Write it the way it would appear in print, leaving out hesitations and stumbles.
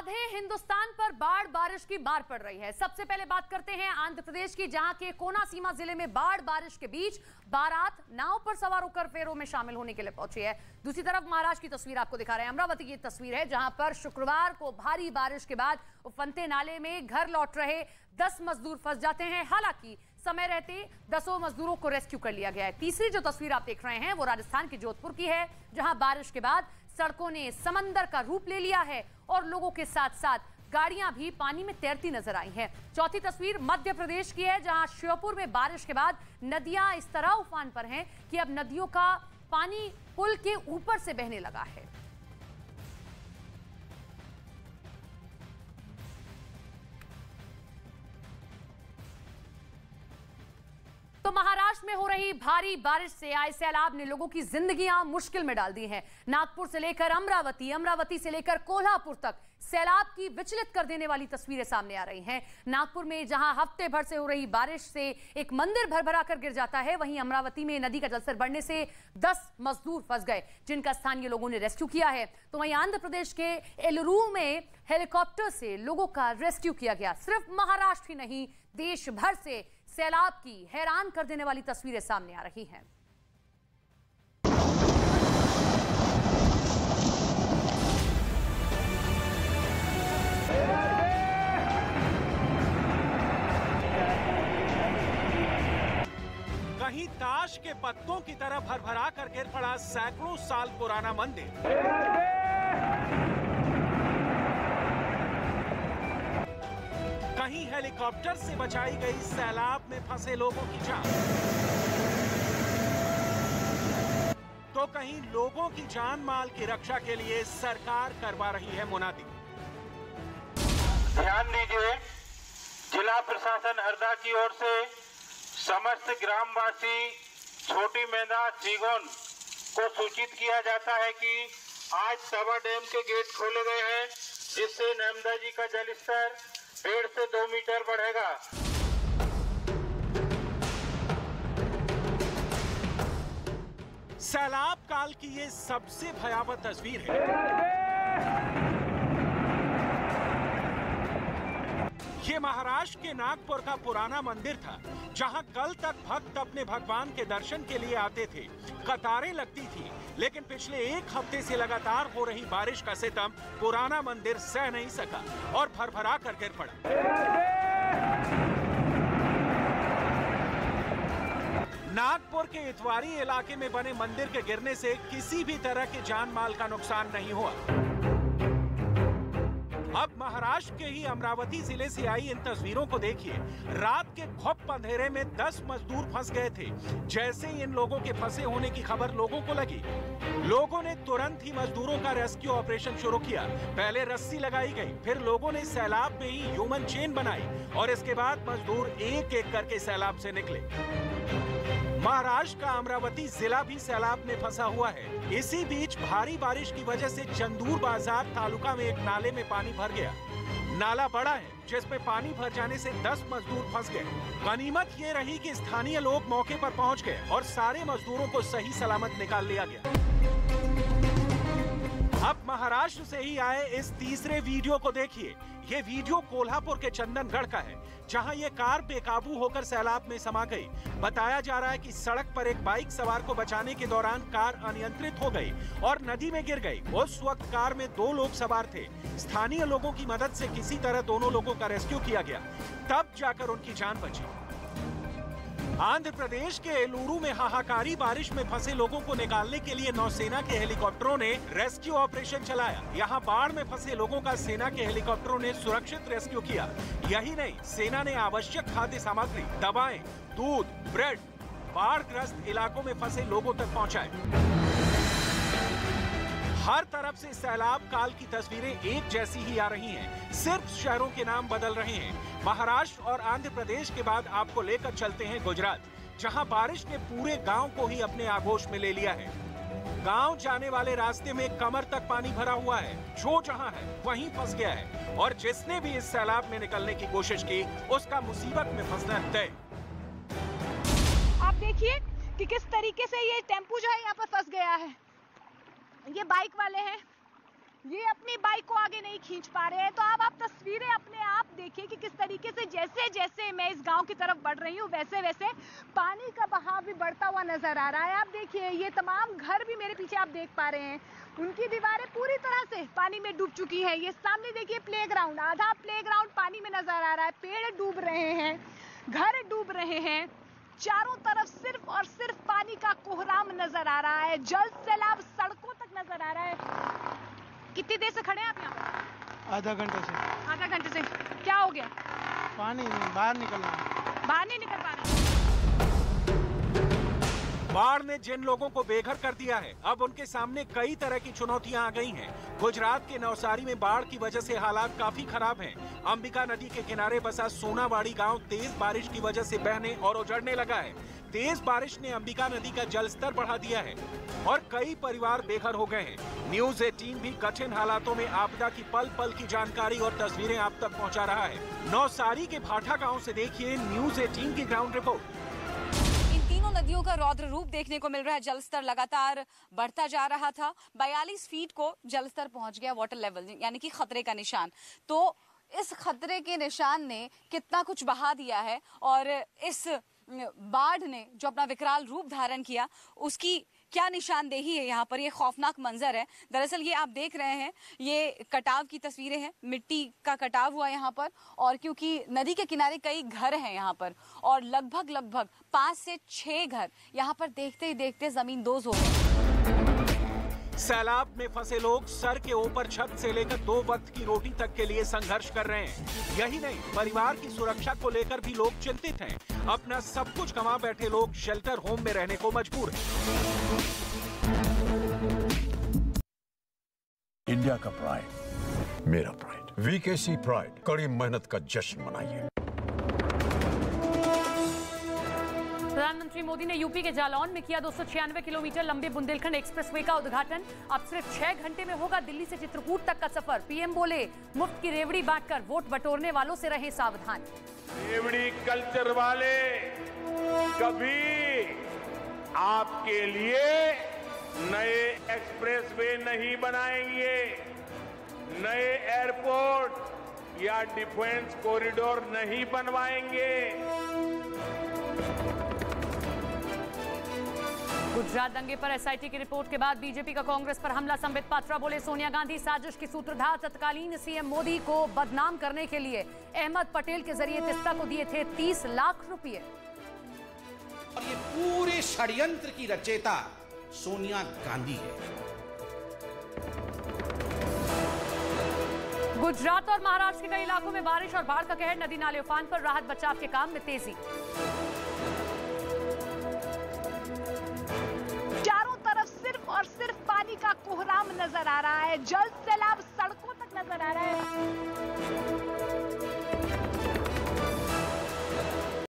आधे हिंदुस्तान पर बाढ़ बारिश की मार पड़ रही है। सबसे पहले बात करते हैं आंध्र प्रदेश की, जहां के कोनासीमा जिले में बाढ़ बारिश के बीच बारात नाव पर सवार होकर फेरों में शामिल होने के लिए पहुंची है। दूसरी तरफ महाराष्ट्र की तस्वीर आपको दिखा रहे हैं। अमरावती की तस्वीर है, जहां पर शुक्रवार को भारी बारिश के बाद उफनते नाले में घर लौट रहे 10 मजदूर फंस जाते हैं। हालांकि समय रहते 10 मजदूरों को रेस्क्यू कर लिया गया है। तीसरी जो तस्वीर आप देख रहे हैं वो राजस्थान के जोधपुर की है, जहां बारिश के बाद सड़कों ने समंदर का रूप ले लिया है और लोगों के साथ साथ गाड़ियां भी पानी में तैरती नजर आई हैं। चौथी तस्वीर मध्य प्रदेश की है, जहां श्योपुर में बारिश के बाद नदियां इस तरह उफान पर हैं कि अब नदियों का पानी पुल के ऊपर से बहने लगा है। तो महाराष्ट्र में हो रही भारी बारिश से आए सैलाब ने लोगों की जिंदगियां मुश्किल में डाल दी हैं। नागपुर से लेकर अमरावती, अमरावती से लेकर कोल्हापुर तक सैलाब की विचलित कर देने वाली तस्वीरें सामने आ रही हैं। नागपुर में जहां हफ्ते भर से हो रही बारिश से एक मंदिर भरभरा कर गिर जाता है, वहीं अमरावती में नदी का जलस्तर बढ़ने से 10 मजदूर फंस गए, जिनका स्थानीय लोगों ने रेस्क्यू किया है। तो वहीं आंध्र प्रदेश के एलुरू में हेलीकॉप्टर से लोगों का रेस्क्यू किया गया। सिर्फ महाराष्ट्र ही नहीं, देश भर से सैलाब की हैरान कर देने वाली तस्वीरें सामने आ रही हैं। कहीं ताश के पत्तों की तरह भरभरा कर गिर पड़ा सैकड़ों साल पुराना मंदिर। कहीं हेलीकॉप्टर से बचाई गई सैलाब में फंसे लोगों की जान, तो कहीं लोगों की जान माल की रक्षा के लिए सरकार करवा रही है मुनादी। ध्यान दीजिए, जिला प्रशासन हरदा की ओर से समस्त ग्रामवासी छोटी मैदा सीगोन को सूचित किया जाता है कि आज तवा डैम के गेट खोले गए हैं, जिससे नर्मदा जी का जलस्तर 1.5 से 2 मीटर बढ़ेगा। सैलाब काल की ये सबसे भयावह तस्वीर है। ये महाराष्ट्र के नागपुर का पुराना मंदिर था, जहां कल तक भक्त अपने भगवान के दर्शन के लिए आते थे। कतारें लगती थी, लेकिन पिछले एक हफ्ते से लगातार हो रही बारिश का सितम पुराना मंदिर सह नहीं सका और भरभरा कर गिर पड़ा। नागपुर के इतवारी इलाके में बने मंदिर के गिरने से किसी भी तरह के जान माल का नुकसान नहीं हुआ। अब महाराष्ट्र के ही अमरावती जिले से आई इन तस्वीरों को देखिए। रात के घुप अंधेरे में 10 मजदूर फंस गए थे। जैसे ही इन लोगों के फंसे होने की खबर लोगों को लगी, लोगों ने तुरंत ही मजदूरों का रेस्क्यू ऑपरेशन शुरू किया। पहले रस्सी लगाई गई, फिर लोगों ने सैलाब में ही ह्यूमन चेन बनाई और इसके बाद मजदूर एक एक करके सैलाब से निकले। महाराष्ट्र का अमरावती जिला भी सैलाब में फंसा हुआ है। इसी बीच भारी बारिश की वजह से चंदूर बाजार तालुका में एक नाले में पानी भर गया। नाला बड़ा है, जिसमें पानी भर जाने से 10 मजदूर फंस गए। गनीमत ये रही कि स्थानीय लोग मौके पर पहुंच गए और सारे मजदूरों को सही सलामत निकाल लिया गया। अब महाराष्ट्र से ही आए इस तीसरे वीडियो को देखिए। ये वीडियो कोल्हापुर के चंदनगढ़ का है, जहां ये कार बेकाबू होकर सैलाब में समा गई। बताया जा रहा है कि सड़क पर एक बाइक सवार को बचाने के दौरान कार अनियंत्रित हो गई और नदी में गिर गई। उस वक्त कार में 2 लोग सवार थे। स्थानीय लोगों की मदद से किसी तरह दोनों लोगों का रेस्क्यू किया गया, तब जाकर उनकी जान बची। आंध्र प्रदेश के एलुरू में हाहाकारी बारिश में फंसे लोगों को निकालने के लिए नौसेना के हेलीकॉप्टरों ने रेस्क्यू ऑपरेशन चलाया। यहां बाढ़ में फंसे लोगों का सेना के हेलीकॉप्टरों ने सुरक्षित रेस्क्यू किया। यही नहीं, सेना ने आवश्यक खाद्य सामग्री, दवाएं, दूध, ब्रेड बाढ़ग्रस्त इलाकों में फंसे लोगों तक पहुंचाए। हर तरफ से सैलाब काल की तस्वीरें एक जैसी ही आ रही हैं। सिर्फ शहरों के नाम बदल रहे हैं। महाराष्ट्र और आंध्र प्रदेश के बाद आपको लेकर चलते हैं गुजरात, जहां बारिश ने पूरे गांव को ही अपने आगोश में ले लिया है। गांव जाने वाले रास्ते में कमर तक पानी भरा हुआ है। जो जहां है वहीं फंस गया है और जिसने भी इस सैलाब में निकलने की कोशिश की, उसका मुसीबत में फंसना तय। आप देखिए कि किस तरीके से ये टेम्पू जो है यहाँ पर फंस गया है। ये बाइक वाले हैं ये अपनी बाइक को आगे नहीं खींच पा रहे हैं। तो अब आप तस्वीरें अपने आप देखिए कि किस तरीके से जैसे जैसे मैं इस गांव की तरफ बढ़ रही हूँ वैसे वैसे पानी का बहाव भी बढ़ता हुआ नजर आ रहा है। आप देखिए ये तमाम घर भी मेरे पीछे आप देख पा रहे हैं, उनकी दीवारें पूरी तरह से पानी में डूब चुकी है। ये सामने देखिए प्लेग्राउंड, आधा प्लेग्राउंड पानी में नजर आ रहा है, पेड़ डूब रहे हैं, घर डूब रहे हैं, चारों तरफ सिर्फ और सिर्फ पानी का कोहराम नजर आ रहा है, जल सैलाब सड़कों तक नजर आ रहा है। कितनी देर से खड़े हैं आप यहाँ? आधा घंटे से। आधा घंटे से। क्या हो गया? पानी बाहर निकलना, बाहर नहीं निकल पा रहे। बाढ़ ने जिन लोगों को बेघर कर दिया है, अब उनके सामने कई तरह की चुनौतियां आ गई हैं। गुजरात के नवसारी में बाढ़ की वजह से हालात काफी खराब हैं। अंबिका नदी के किनारे बसा सोनावाड़ी गांव तेज बारिश की वजह से बहने और उजड़ने लगा है। तेज बारिश ने अंबिका नदी का जलस्तर बढ़ा दिया है और कई परिवार बेघर हो गए हैं। न्यूज 18 भी कठिन हालातों में आपदा की पल पल की जानकारी और तस्वीरें आप तक पहुंचा रहा है। नवसारी के भाठा गांव से देखिए न्यूज 18 की ग्राउंड रिपोर्ट। तीनों नदियों का रौद्र रूप देखने को मिल रहा है। जलस्तर लगातार बढ़ता जा रहा था। 42 फीट को जलस्तर पहुंच गया, वाटर लेवल यानी कि खतरे का निशान। तो इस खतरे के निशान ने कितना कुछ बहा दिया है और इस बाढ़ ने जो अपना विकराल रूप धारण किया उसकी क्या निशानदेही है। यहाँ पर ये खौफनाक मंजर है। दरअसल ये आप देख रहे हैं, ये कटाव की तस्वीरें हैं, मिट्टी का कटाव हुआ यहाँ पर। और क्योंकि नदी के किनारे कई घर हैं यहाँ पर और लगभग 5 से 6 घर यहाँ पर देखते ही देखते जमींदोज हो गए। सैलाब में फंसे लोग सर के ऊपर छत से लेकर 2 वक्त की रोटी तक के लिए संघर्ष कर रहे हैं। यही नहीं, परिवार की सुरक्षा को लेकर भी लोग चिंतित हैं। अपना सब कुछ गंवा बैठे लोग शेल्टर होम में रहने को मजबूर हैं। इंडिया का प्राइड, मेरा प्राइड, वीकेसी प्राइड, कड़ी मेहनत का जश्न मनाइए। प्रधानमंत्री मोदी ने यूपी के जालौन में किया 296 किलोमीटर लंबे बुंदेलखंड एक्सप्रेसवे का उद्घाटन। अब सिर्फ 6 घंटे में होगा दिल्ली से चित्रकूट तक का सफर। पीएम बोले, मुफ्त की रेवड़ी बांटकर वोट बटोरने वालों से रहें सावधान। रेवड़ी कल्चर वाले कभी आपके लिए नए एक्सप्रेसवे नहीं बनाएंगे, नए एयरपोर्ट या डिफेंस कॉरिडोर नहीं बनवाएंगे। गुजरात दंगे पर एसआईटी की रिपोर्ट के बाद बीजेपी का कांग्रेस पर हमला। संबित पात्रा बोले, सोनिया गांधी साजिश की सूत्रधार। तत्कालीन सीएम मोदी को बदनाम करने के लिए अहमद पटेल के जरिए तिस्ता को दिए थे 30 लाख रुपए। और ये पूरे षड्यंत्र की रचयिता सोनिया गांधी है। गुजरात और महाराष्ट्र के कई इलाकों में बारिश और बाढ़ का कहर। नदी नाले उफान पर, राहत बचाव के काम में तेजी।